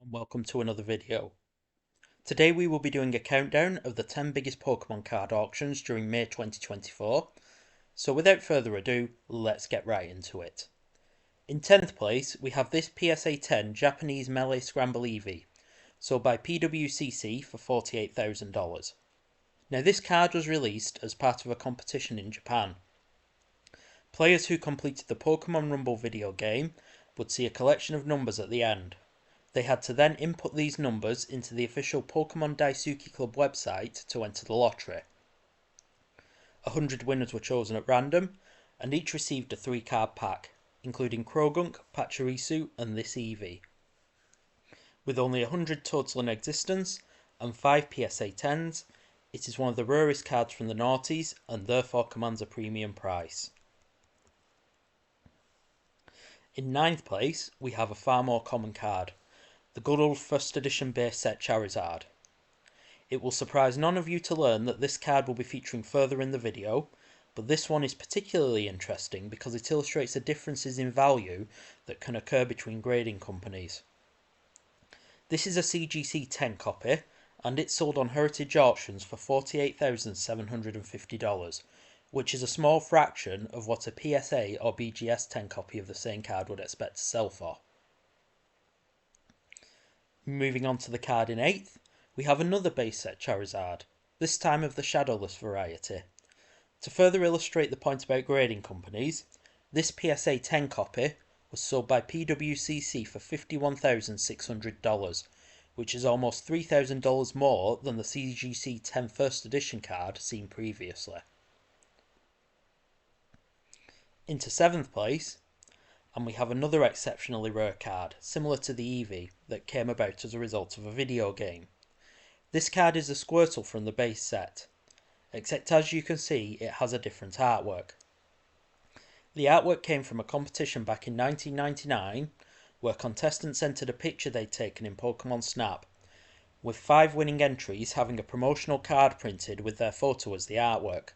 and welcome to another video. Today we will be doing a countdown of the 10 biggest Pokemon card auctions during May 2024. So without further ado, let's get right into it. In 10th place, we have this PSA 10 Japanese Melee Scramble Eevee, sold by PWCC for $48,000. Now this card was released as part of a competition in Japan. Players who completed the Pokemon Rumble video game would see a collection of numbers at the end. They had to then input these numbers into the official Pokemon Daisuki Club website to enter the lottery. 100 winners were chosen at random, and each received a 3-card pack, including Croagunk, Pachirisu, and this Eevee. With only 100 total in existence, and 5 PSA 10s, it is one of the rarest cards from the noughties, and therefore commands a premium price. In 9th place, we have a far more common card, the good old first edition base set Charizard. It will surprise none of you to learn that this card will be featuring further in the video, but this one is particularly interesting because it illustrates the differences in value that can occur between grading companies. This is a CGC 10 copy, and it's sold on Heritage Auctions for $48,750, which is a small fraction of what a PSA or BGS 10 copy of the same card would expect to sell for. Moving on to the card in 8th, we have another base set Charizard, this time of the Shadowless variety. To further illustrate the point about grading companies, this PSA 10 copy was sold by PWCC for $51,600, which is almost $3,000 more than the CGC 10 first edition card seen previously. Into 7th place, and we have another exceptionally rare card, similar to the Eevee, that came about as a result of a video game. This card is a Squirtle from the base set, except as you can see it has a different artwork. The artwork came from a competition back in 1999, where contestants entered a picture they'd taken in Pokemon Snap, with 5 winning entries having a promotional card printed with their photo as the artwork.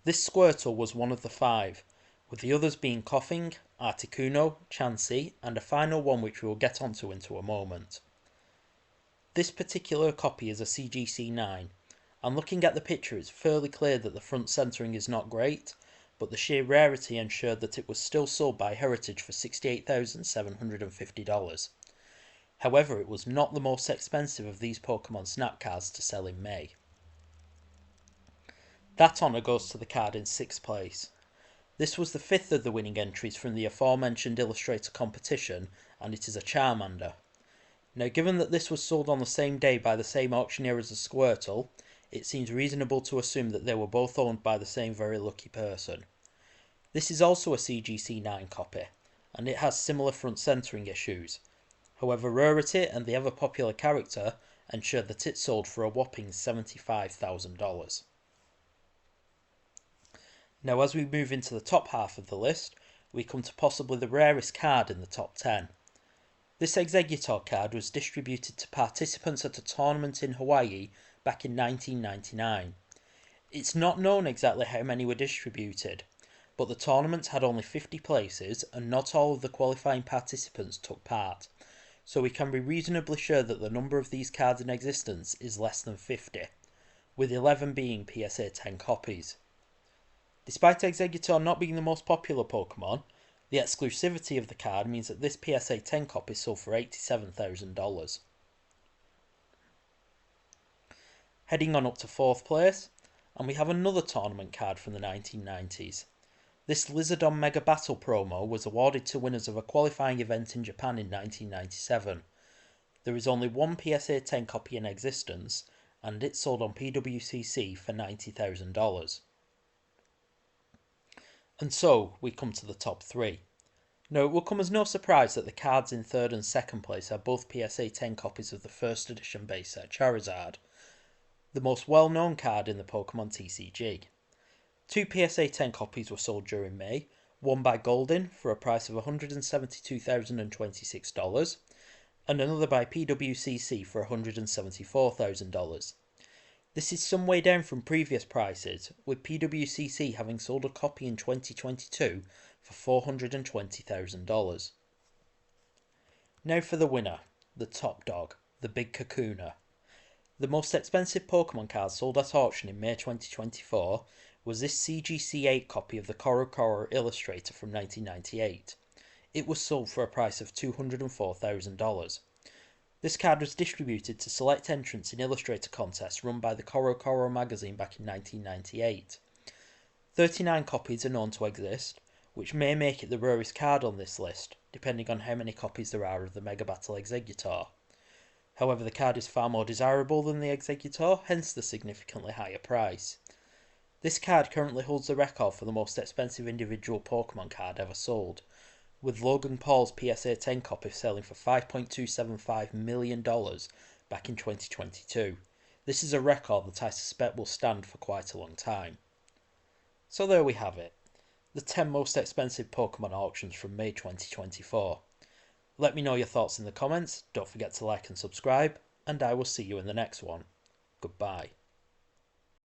This Squirtle was one of the 5, with the others being Koffing, Articuno, Chansey, and a final one which we will get onto into a moment. This particular copy is a CGC 9, and looking at the picture it's fairly clear that the front centering is not great, but the sheer rarity ensured that it was still sold by Heritage for $68,750. However, it was not the most expensive of these Pokemon Snap cards to sell in May. That honour goes to the card in 6th place. This was the 5th of the winning entries from the aforementioned Illustrator competition, and it is a Charmander. Now, given that this was sold on the same day by the same auctioneer as the Squirtle, it seems reasonable to assume that they were both owned by the same very lucky person. This is also a CGC 9 copy, and it has similar front centering issues. However, rarity and the ever popular character ensured that it sold for a whopping $75,000. Now, as we move into the top half of the list, we come to possibly the rarest card in the top 10. This Exeggutor card was distributed to participants at a tournament in Hawaii back in 1999. It's not known exactly how many were distributed, but the tournament had only 50 places and not all of the qualifying participants took part, so we can be reasonably sure that the number of these cards in existence is less than 50, with 11 being PSA 10 copies. Despite Exeggutor not being the most popular Pokemon, the exclusivity of the card means that this PSA 10 copy sold for $87,000. Heading on up to 4th place, and we have another tournament card from the 1990s. This Lizardon Mega Battle promo was awarded to winners of a qualifying event in Japan in 1997. There is only one PSA 10 copy in existence, and it sold on PWCC for $90,000. And so, we come to the top 3. Now, it will come as no surprise that the cards in 3rd and 2nd place are both PSA 10 copies of the first edition base set Charizard, the most well-known card in the Pokemon TCG. 2 PSA 10 copies were sold during May, one by Goldin for a price of $172,026, and another by PWCC for $174,000. This is some way down from previous prices, with PWCC having sold a copy in 2022 for $420,000. Now for the winner, the top dog, the Big Kakuna. The most expensive Pokemon card sold at auction in May 2024 was this CGC8 copy of the CoroCoro Illustrator from 1998. It was sold for a price of $204,000. This card was distributed to select entrants in Illustrator contests run by the CoroCoro magazine back in 1998. 39 copies are known to exist, which may make it the rarest card on this list, depending on how many copies there are of the Mega Battle Exeggutor. However, the card is far more desirable than the Exeggutor, hence the significantly higher price. This card currently holds the record for the most expensive individual Pokemon card ever sold, with Logan Paul's PSA 10 copy selling for $5.275 million back in 2022. This is a record that I suspect will stand for quite a long time. So there we have it, the 10 most expensive Pokemon auctions from May 2024. Let me know your thoughts in the comments, don't forget to like and subscribe, and I will see you in the next one. Goodbye.